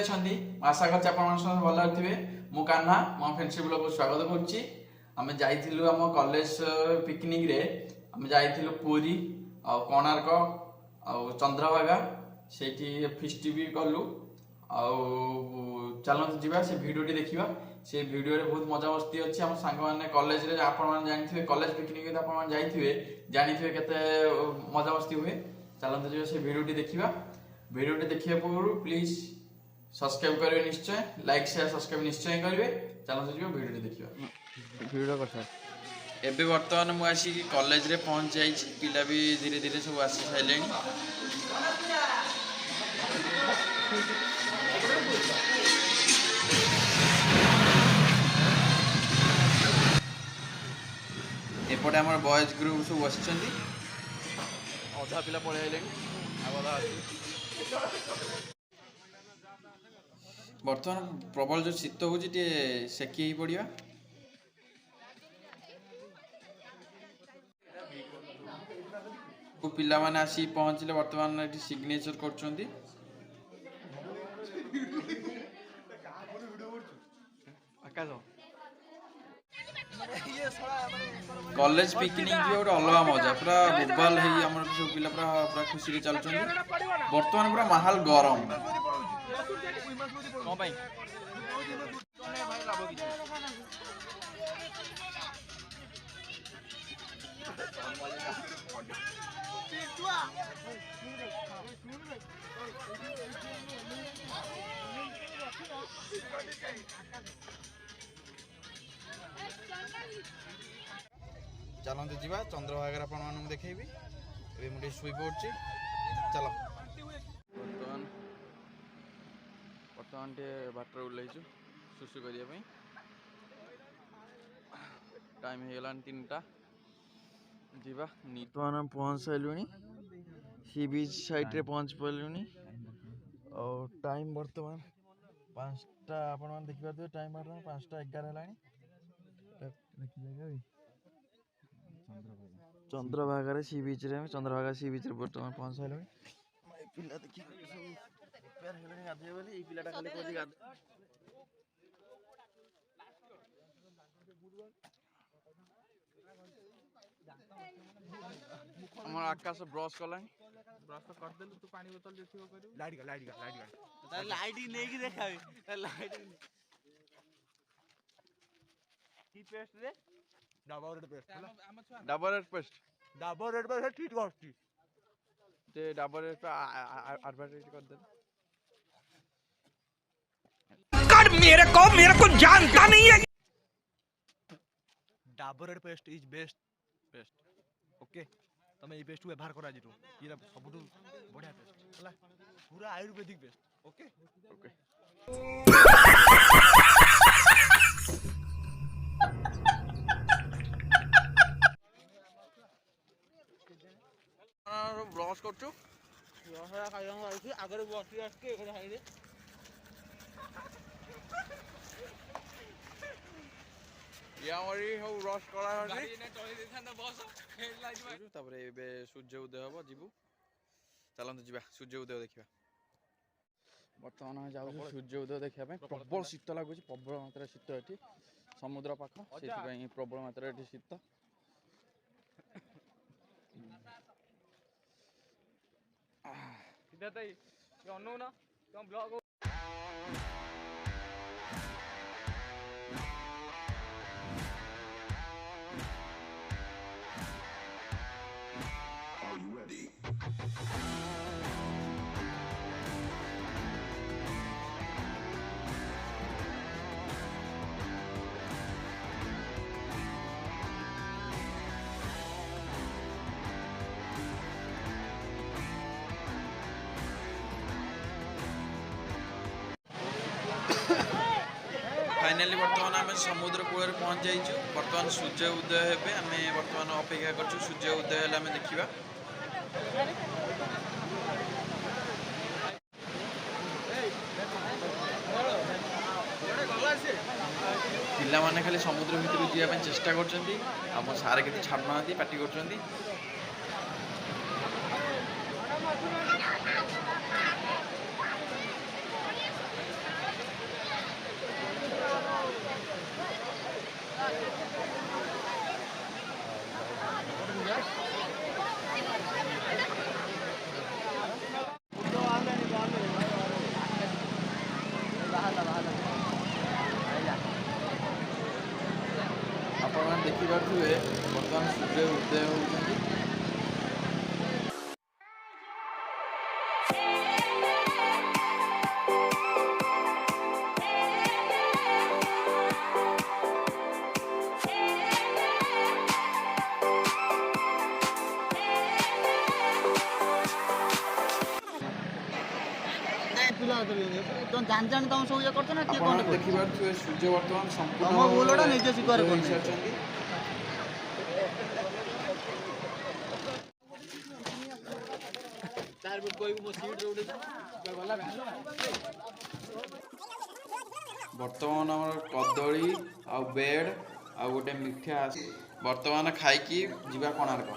अछंती आशा करछि आपण मन सब भल थिबे। मु कान्हा मो फ्रेंडशिप ब्लॉग को स्वागत करछि। आमे जाइथिलु हम कॉलेज पिकनिक रे आमे जाइथिलु पुरी आ कोणार्क आ चंद्रभागा सेठी फिस्ट भी कलु आ चलत जीवा से वीडियो टी देखिबा। से वीडियो रे बहुत मजा मस्ती अछि। हम संग माने कॉलेज रे आपण मन जानिथिबे कॉलेज पिकनिक रे आपण मन जाइथिबे जानिथिबे केते मजा मस्ती हुए। चलत जीवा से वीडियो टी देखिबा। वीडियो टी देखिया पूर्व प्लीज सब्सक्राइब करेंगे निश्चय, लाइक शेयर सब्सक्राइब निश्चय करेंगे। चलो जी वीडियो टी देखिबा। वीडियो कर एबे वर्तमान मु आसी कॉलेज रे पहुंच जाई छी। पिला भी धीरे धीरे सब आसी साइलेनी। एपटे हमर बॉयज ग्रुप सब बसिचंदी। अधा पिला पळे आइलेनी आ अधा आसी। बर्तमान प्रबल जो शीत हो सेकी ही पड़ा। पिला माने आसी पहुंचले बर्तमान ये सिग्नेचर कर कॉलेज पिकनिक भी गोटे अलग मजा पूरा बोबाल है। सब पिला पूरा पूरा खुशी चलुँच। बर्तमान पूरा माहौल गरम चलते जीवा चंद्रभागा आपण मानक देखी मुझे शुई पड़ी। चल बर्तमान बर्तमान टे बाटर ओह्लैचु सुसु करने टाइम हो गला 3टा जीवा। बर्तमान पहुँच सारूँ सी बीच साइड रे पहुँच पारूँ और टाइम बर्तमान 5टा आपण देखिए टाइम बर्तमान 5:11 है। चंद्रभागा सी बीच रे चंद्रभागा सी बीच रे बर्तमान पहुँच सारूँ। पिला देखिए गाधे बोली ये पिलाटा खाली कोची गाधे हमर आकाश ब्रश कलानी। ब्रश तो कर देलु तू पानी बोतल जे थिबो करियो। लाइट नै कि देखाबे लाइट की पेस्ट रे Dabur red paste Dabur red paste ठीक करती ते डाबर रेड पे एडवर्टाइज कर दे। कर मेरे को जानता नहीं है। Dabur red paste is best paste. Okay तमे ये पेस्ट व्यवहार करा जितु ये सबुठु बढ़िया पेस्ट हला पूरा ayurvedic paste. Okay okay brush करछु रसरा खाइया आइछि आगरे बसी आके एखडे खाइ दे। या मरी हो रस करा गाड़ी ने टोली देथान त बस खेल लाइज तापर एबे सूर्य उदय हबो जीवु। चलंत जीवा सूर्य उदय देखिबा। वर्तमान हम जाउ सूर्य उदय देखिया पे प्रबल शीत लागुची प्रबल मात्रा शीत एठी समुद्र पाख सेति पई प्रबल मात्रा एठी शीत। सीधा तई अनु ना तुम ब्लॉग फाइनाली बर्तमान आम समुद्र कूल पहुँच जाइए। बर्तमान सूर्य उदय हे आम बर्तमान अपेक्षा कर सूर्य उदय हेल्ला आम देखा। पिला माने खाली समुद्र भितर जावाई चेष्टा कर सारे के छाड़ू ना पार्टी कर। ଆପଣମାନେ ଦେଖିପାରୁଥିବେ ବର୍ତ୍ତମାନ ସୂର୍ଯ୍ୟ ଉଦୟ ହେଉଛନ୍ତି। ଆପଣ ଦେଖିପାରୁଥିବେ ସୂର୍ଯ୍ୟ ବର୍ତ୍ତମାନ ସମ୍ପୂର୍ଣ୍ଣ ହେଇସାରିଛନ୍ତି। ବର୍ତ୍ତମାନ ଆମର କଦଳୀ ଆଉ ବେଡ୍ ଆଉ ଗୋଟେ ମିଠା ବର୍ତ୍ତମାନ ଖାଇକି ଯିବା କୋଣାର୍କ।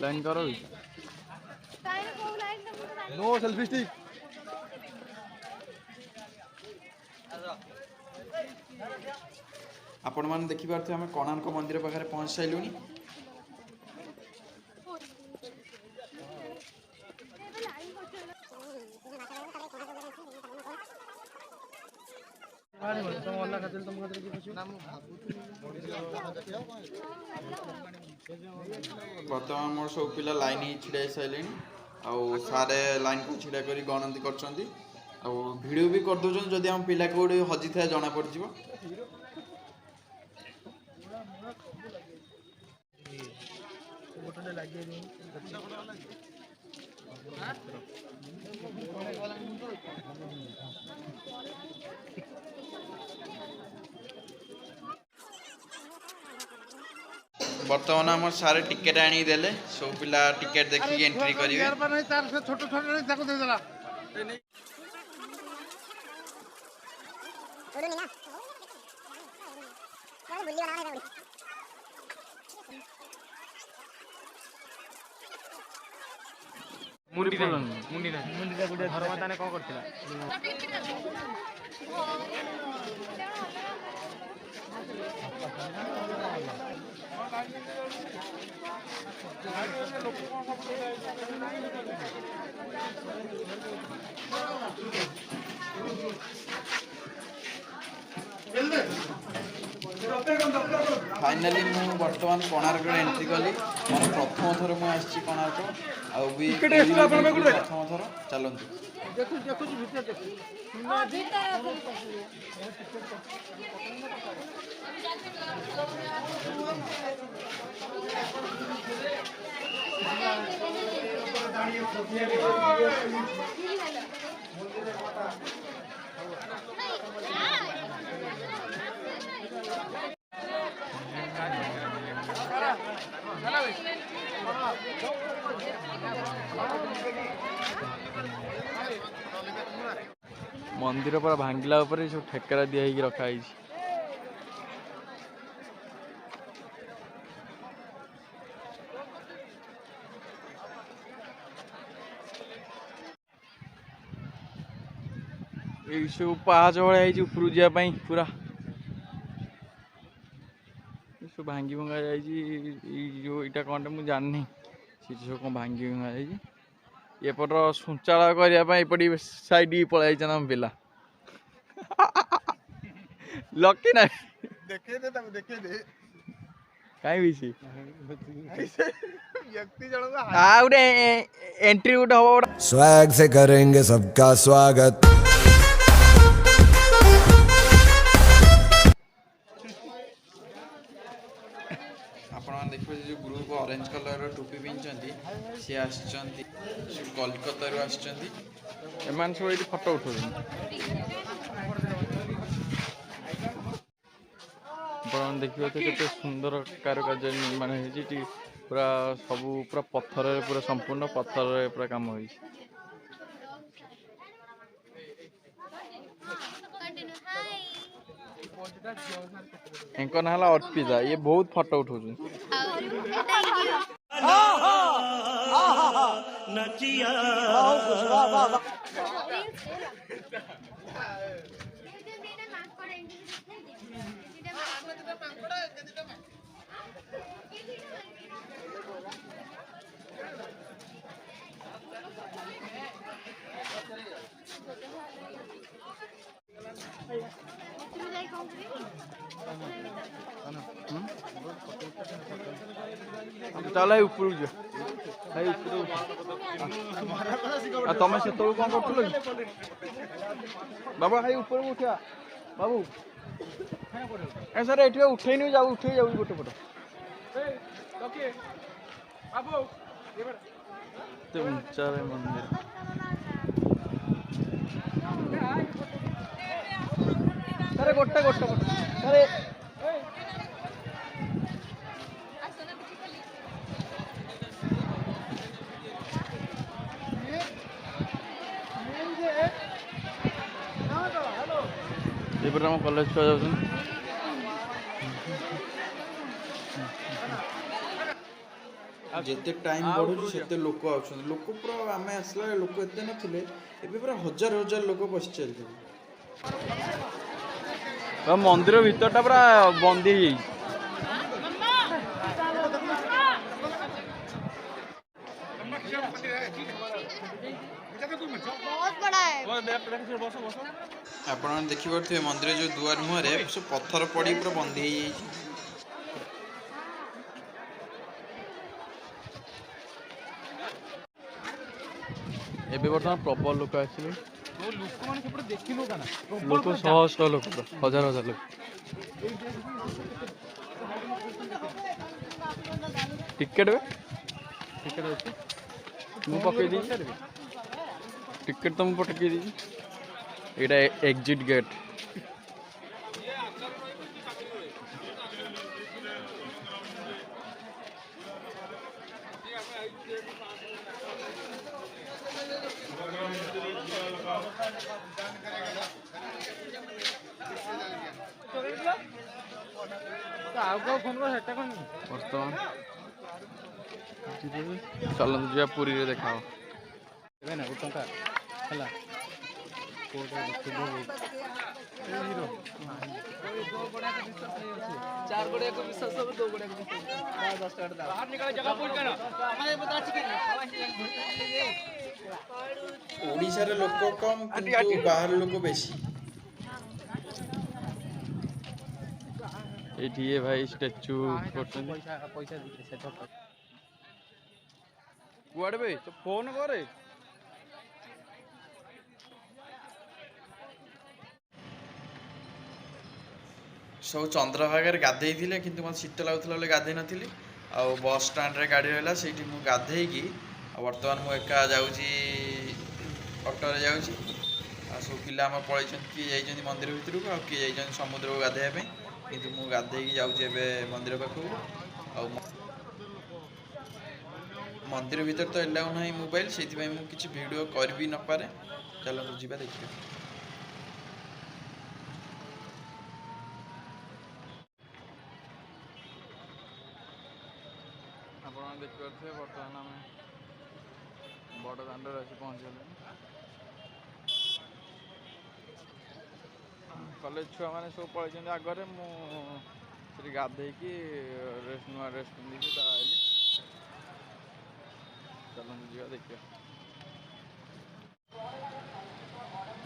ଲାଇନ୍ କର नो सेल्फी स्टिक। आपण मैंने देखिपारे आम कोणार्क मंदिर पाखे पहुँच सारूँ। बर्तमान मोर सब पिला लाइन छिड़ा सारे सारे लाइन को छिड़ा कर गणति कर भिडियो भी कर दौरान जदि आम पिला कौटे हजि था जना पड़ बर्तमान आम सारे टिकेट आनीदे सब पिला टिकेट देखिए एंट्री करेंगे। फाइनाली मु बर्तमान कोणार्क एंट्री कली मोर प्रथम थर मुझे कोणार्क प्रथम थर चलती मंदिर पूरा भांगिला सब ठेकरा दिखाई रखाई सब पहाच भाई ऊपर जावाई पूरा सब भांगी भंगा जाटा कौन मुझे जाननी सब कौन भांगी भंगा जापर शौचालय करने एपटी साइड पलि पिला लकी ना कहीं एंट्री गोटे हम स्वैग से करेंगे सबका स्वागत। आप देखिए जो ग्रुप ऑरेंज कलर टोपी पिंधि सी कोलकाता आसान सब ये फटो उठा देखिए तो केते सुंदर कारुकार्य निर्माण होती पूरा सब पूरा पत्थर पूरा संपूर्ण पत्थर पूरा काम हो ना अर्पिता ये बहुत फटो उठाऊ चल ऊपर तुम से कौन कर बाबा हाई ऊपर उठा बाबू सर ये उठे नहीं जाऊ उठे जाऊ गोटे पट उच्चा मंदिर अरे गोटे गोटे अरे एपटे आम कॉलेज छुआ जाऊँ जिते टाइम बढ़ुଛି सेते लोक आउछन लोक पूरा आमे आसला लोक एते नथिले एबे पूरा हजार हजार लोक बस चलते मंदिर भीतरटा पूरा बंद हो बहुत बड़ा है आप देखिपे मंदिर जो दुआर मुहर सब पत्थर पड़ी पूरा बंद हो ଏବେ ବର୍ତ୍ତମାନ ପ୍ରବଳ ଲୋକ ଆସିଲେ ଲୋକମାନେ ସେପଟେ ଦେଖିଲୁ କାନା ଲୋକ ଶହ ଶହ ଲୋକ ହଜାର ହଜାର ଲୋକ ଟିକେଟ ଟିକେଟ ଅଛି ମୁଁ ପକେଇ ଦେଇଛି ଟିକେଟ ତ ମୁଁ ପକେଇ ଦେଇଛି ଏଇଟା ଏକ୍ଜିଟ୍ ଗେଟ୍ ବର୍ତ୍ତମାନ ଚାଲନ୍ତୁ ଯିବା ପୁରୀରେ ଦେଖାଅ ଏବେ ନା ଟଙ୍କା ହେଲା ओडिशार लोक कम किंतु बाहर लोक बेसी ये भाई स्टैचू कुआड़े बे तो फोन करे सब चंद्रभागा गाधे कि मत शीत लगुला गाधे नी आ बस स्टाण्ड रे गाड़ी रहा से गाधे बर्तमान मु एका जाऊँगी अटो जाऊँगी सब पिला पलैन किए जाइए मंदिर भितर को किए जाइए समुद्र को गाधेवाई किंतु मु गाधे जाऊँगी मंदिर पाखक मंदिर भीतर तो एलाउ ना मोबाइल से किसी वीडियो कर भी न पारे चलो जीवा देखिए आप देखिए बर्तमान आम बड़ दाण्ड आसी पहुँचल कॉलेज छुआ मैंने सब पलैं आगे मुझे गाधे नुआ ड्रेस पिंधिकी आइली चलते जा देखिए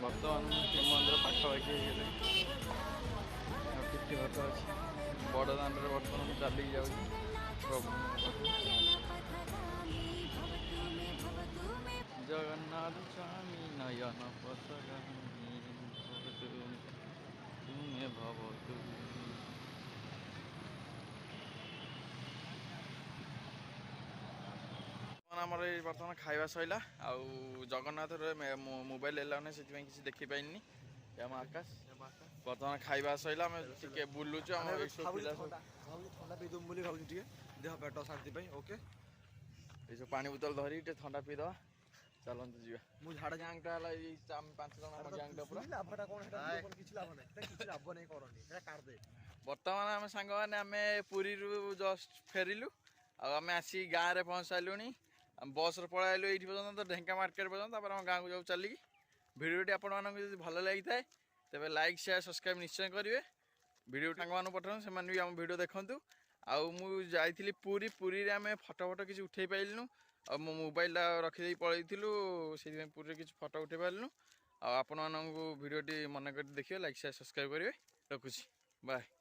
बर्तमान शिव मंदिर पाखापाखि किसी घट अच्छे बड़ दाण्ड बर्तमान मुझे चलिक जाऊँ प्रभु जगन्नाथ स्वामी नयन तुम्हें भवतु आमर बर्तमान खाଇବା सैला आउ जगन्नाथ मोबाइल एलाउ ना से किसी देखी पाइनि आम आकाश बर्तमान खाଇବା सैला आम टे बुलुचु आम ठंडा पीदम बोली भाव देह पेट शांति ओके ये सब पानी बोतल धरी ठंडा पीदे चलते जीवा मु झाड़ गैंगटा है 5 जन गैंगटा पूरा लाभटा कौन लाभ नहीं लाभ नहीं करनी काट दे ବର୍ତ୍ତମାନ ଆମେ ସାଙ୍ଗମାନେ ଆମେ ପୁରୀରୁ ଜଷ୍ଟ ଫେରିଲୁ ଆଉ ଆମେ ଆସିକି ଗାଁରେ ପହଞ୍ଚାଇଲୁଣି। ଆମେ ବସ୍ରେ ପଳାଇଲୁ ଏଇଠି ପର୍ଯ୍ୟନ୍ତ ଢେଙ୍କା ମାର୍କେଟ ପର୍ଯ୍ୟନ୍ତ, ତାପରେ ଆମ ଗାଁକୁ ଯାଉ ଚାଲିକି। ଭିଡ଼ିଓଟି ଆପଣମାନଙ୍କୁ ଯଦି ଭଲ ଲାଗିଥାଏ ତେବେ ଲାଇକ୍ ସେୟାର ସବସ୍କ୍ରାଇବ୍ ନିଶ୍ଚୟ କରିବେ। ଭିଡ଼ିଓ ସାଙ୍ଗମାନଙ୍କୁ ପଠାନ୍ତୁ, ସେମାନେ ବି ଆମ ଭିଡ଼ିଓ ଦେଖନ୍ତୁ। ଆଉ ମୁଁ ଯାଇଥିଲି ପୁରୀରେ ଆମେ ଫଟୋ କିଛି ଉଠେଇ ପାରିଲୁନୁ। ଆଉ ମୋ ମୋବାଇଲଟା ରଖିଦେଇ ପଳେଇଥିଲୁ, ସେଇଥିପାଇଁ ପୁରୀରେ କିଛି ଫଟୋ ଉଠେଇ ପାରିଲୁନୁ। ଆଉ ଆପଣମାନଙ୍କୁ ଭିଡ଼ିଓଟି ମନେ କରି ଦେଖିବେ, ଲାଇକ୍ ସେୟାର ସବସ୍କ୍ରାଇବ୍ କରିବେ। ରଖୁଛି, ବାଏ।